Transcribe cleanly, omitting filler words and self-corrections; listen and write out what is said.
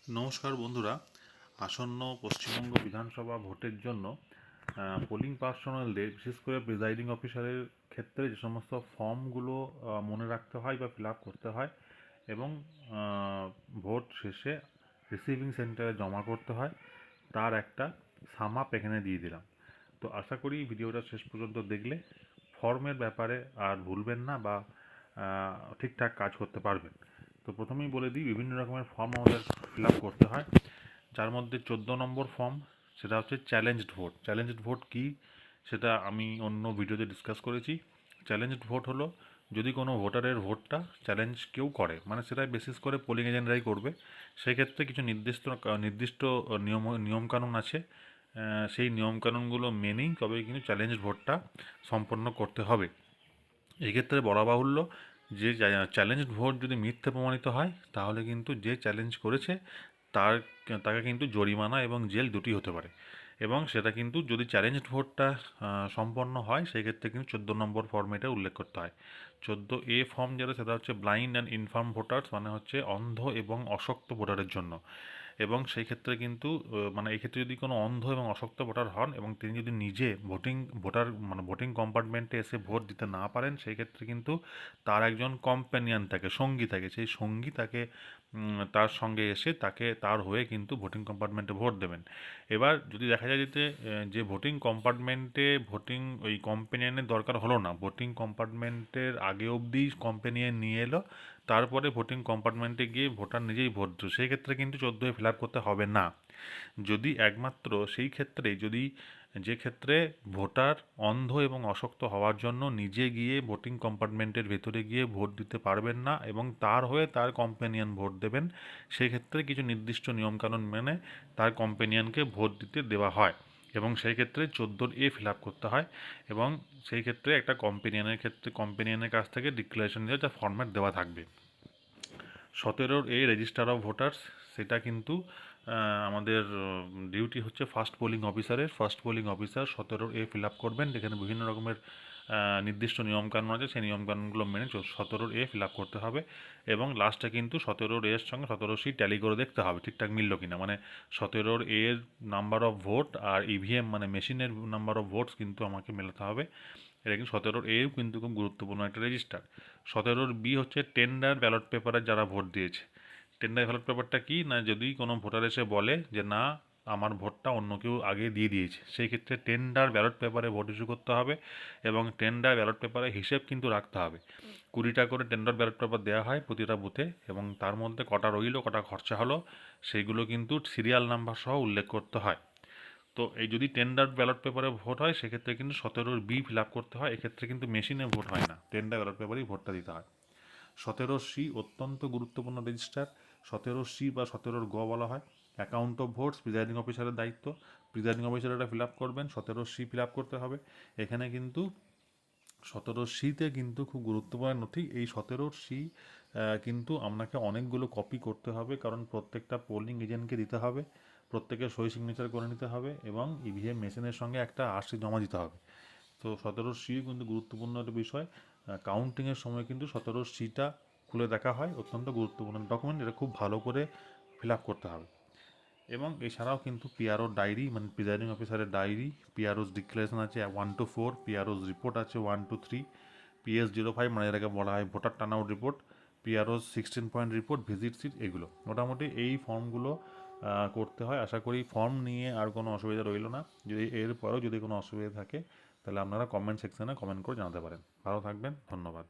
নমস্কার বন্ধুরা। আসন্ন পশ্চিমবঙ্গ বিধানসভা ভোটের জন্য পোলিং পার্সোনালদের, বিশেষ করে প্রিজাইডিং অফিসারের ক্ষেত্রে যে সমস্ত ফর্মগুলো মনে রাখতে হয় বা ফিল আপ করতে হয় এবং ভোট শেষে রিসিভিং সেন্টারে জমা করতে হয়, তার একটা সাম আপ এখানে দিয়ে দিলাম। তো আশা করি ভিডিওটা শেষ পর্যন্ত দেখলে ফর্মের ব্যাপারে আর ভুলবেন না বা ঠিকঠাক কাজ করতে পারবেন। তো প্রথমেই বলে দিই, বিভিন্ন রকমের ফর্ম আমাদের ফিল আপ করতে হয়, যার মধ্যে 14 নম্বর ফর্ম, সেটা হচ্ছে চ্যালেঞ্জড ভোট। চ্যালেঞ্জড ভোট কী সেটা আমি অন্য ভিডিওতে ডিসকাস করেছি। চ্যালেঞ্জড ভোট হলো যদি কোনো ভোটারের ভোটটা চ্যালেঞ্জ কেউ করে, মানে সেটা বেসিস করে পোলিং এজেন্টরাই করবে, সেক্ষেত্রে কিছু নির্দিষ্ট নিয়মকানুন আছে। সেই নিয়মকানুনগুলো মেনেই তবে কিন্তু চ্যালেঞ্জ ভোটটা সম্পন্ন করতে হবে। এক্ষেত্রে বলা বাহুল্য যে চ্যালেঞ্জ ভোট যদি মিথ্যে প্রমাণিত হয়, তাহলে কিন্তু যে চ্যালেঞ্জ করেছে তার তাকে কিন্তু জরিমানা এবং জেল দুটি হতে পারে। এবং সেটা কিন্তু যদি চ্যালেঞ্জ ভোটটা সম্পন্ন হয়, সেক্ষেত্রে কিন্তু 14 নম্বর ফর্মে এটা উল্লেখ করতে হয়। 14A ফর্ম যেটা, সেটা হচ্ছে ব্লাইন্ড অ্যান্ড ইনফার্ম ভোটার্স, মানে হচ্ছে অন্ধ এবং অশক্ত ভোটারের জন্য। এবং সেই ক্ষেত্রে কিন্তু মানে এই ক্ষেত্রে যদি কোনো অন্ধ এবং অশক্ত ভোটার হন এবং তিনি যদি নিজে ভোটিং কম্পার্টমেন্টে এসে ভোট দিতে না পারেন, সেই ক্ষেত্রে কিন্তু তার একজন কম্প্যানিয়ন থাকে, সঙ্গী থাকে, সেই সঙ্গী তাকে তার সঙ্গে এসে তার হয়ে কিন্তু ভোটিং কম্পার্টমেন্টে ভোট দেবেন। এবার যদি দেখা যায় যে ভোটিং কম্পার্টমেন্টে ওই কম্প্যানিয়নের দরকার হলো না, ভোটিং কম্পার্টমেন্টের আগে অবধি কম্প্যানিয়ন নিয়ে এলো, তারপরে ভোটিং কম্পার্টমেন্টে গিয়ে ভোটার নিজেই ভোট দিল, সেই ক্ষেত্রে কিন্তু 14 ফিল আপ করতে হবে না। যদি একমাত্র সেই ক্ষেত্রে যে ক্ষেত্রে ভোটার অন্ধ এবং অশক্ত হওয়ার জন্য নিজে গিয়ে ভোটিং কম্পার্টমেন্টের ভেতরে গিয়ে ভোট দিতে পারবেন না এবং তার হয়ে তার কম্প্যানিয়ন ভোট দেবেন, সেই ক্ষেত্রে কিছু নির্দিষ্ট নিয়মকানুন মেনে তার কম্প্যানিয়নকে ভোট দিতে দেওয়া হয় এবং সেই ক্ষেত্রে 14A ফিল আপ করতে হয়। এবং সেই ক্ষেত্রে একটা কম্প্যানিয়নের কাছ থেকে ডিক্লারেশন দেওয়া, যা ফরম্যাট দেওয়া থাকবে। 17A রেজিস্টার অফ ভোটার্স, সেটা কিন্তু আমাদের ডিউটি হচ্ছে first polling officer 17A fill up করবেন, যেখানে বিভিন্ন রকমের নির্দিষ্ট নিয়মকানুন আছে, সেই নিয়মকানুনগুলো মেনে 17A ফিল আপ করতে হবে। এবং লাস্টে কিন্তু 17A-র সঙ্গে 17C ট্যালি করে দেখতে হবে ঠিকঠাক মিলল কিনা, মানে 17A-র নাম্বার অফ ভোট আর ইভিএম মানে মেশিনের নাম্বার অফ ভোটস কিন্তু আমাকে মেলাতে হবে। এটা কিন্তু 17A কিন্তু খুব গুরুত্বপূর্ণ একটা রেজিস্টার। 17B হচ্ছে টেন্ডার ব্যালট পেপারে যারা ভোট দিয়েছে। টেন্ডার ব্যালট পেপারটা কি না, যদি কোনো ভোটার এসে বলে যে না, আমার ভোটটা অন্য কেউ আগে দিয়ে দিয়েছে, সেই ক্ষেত্রে টেন্ডার ব্যালট পেপারে ভোট ইস্যু করতে হবে এবং টেন্ডার ব্যালট পেপারে হিসেব কিন্তু রাখতে হবে। 20টা করে টেন্ডার ব্যালট পেপার দেওয়া হয় প্রতিটা বুথে, এবং তার মধ্যে কটা রইলো, কটা খরচা হলো, সেইগুলো কিন্তু সিরিয়াল নাম্বার সহ উল্লেখ করতে হয়। তো এই যদি টেন্ডার ব্যালট পেপারে ভোট হয়, সেক্ষেত্রে কিন্তু 17B ফিল আপ করতে হয়। এক্ষেত্রে কিন্তু মেশিনে ভোট হয় না, টেন্ডার ব্যালট পেপারেই ভোটটা দিতে হয়। 17C অত্যন্ত গুরুত্বপূর্ণ রেজিস্টার। 17C বা 17গ বলা হয়। অ্যাকাউন্ট অফ ভোটস প্রিজাইডিং অফিসারের দায়িত্ব। প্রিজাইডিং অফিসার ফিল আপ করবেন, 17C ফিল আপ করতে হবে। এখানে কিন্তু 17Cতে কিন্তু খুব গুরুত্বপূর্ণ নথি, এই 17C কিন্তু আপনাকে অনেকগুলো কপি করতে হবে, কারণ প্রত্যেকটা পোলিং এজেন্টকে দিতে হবে, প্রত্যেকের সই সিগনেচার করে নিতে হবে এবং ইভিএম মেশিনের সঙ্গে একটা আরসি জমা দিতে হবে। তো 17C কিন্তু গুরুত্বপূর্ণ একটা বিষয়। কাউন্টিংয়ের সময় কিন্তু 17Cটা খুলে দেখা হয়, অত্যন্ত গুরুত্বপূর্ণ ডকুমেন্ট, এটা খুব ভালো করে ফিল আপ করতে হবে। এবং এছাড়াও কিন্তু পিআরও ডায়েরি, মানে প্রিজাইডিং অফিসারের ডায়েরি, পিআরওস ডিক্লারেশন আছে 1 to 4, পিআরওস রিপোর্ট আছে 1 to 3, PS05 মানে এটাকে বলা হয় voter turnout report, PROs 16 point report, visit sheet, এগুলো মোটামুটি এই ফর্মগুলো করতে হয়। আশা করি ফর্ম নিয়ে আর কোনো অসুবিধা রইল না। যদি এরপরেও যদি কোনো অসুবিধা থাকে, তাহলে আপনারা কমেন্ট সেকশনে কমেন্ট করে জানাতে পারেন। ভালো থাকবেন, ধন্যবাদ।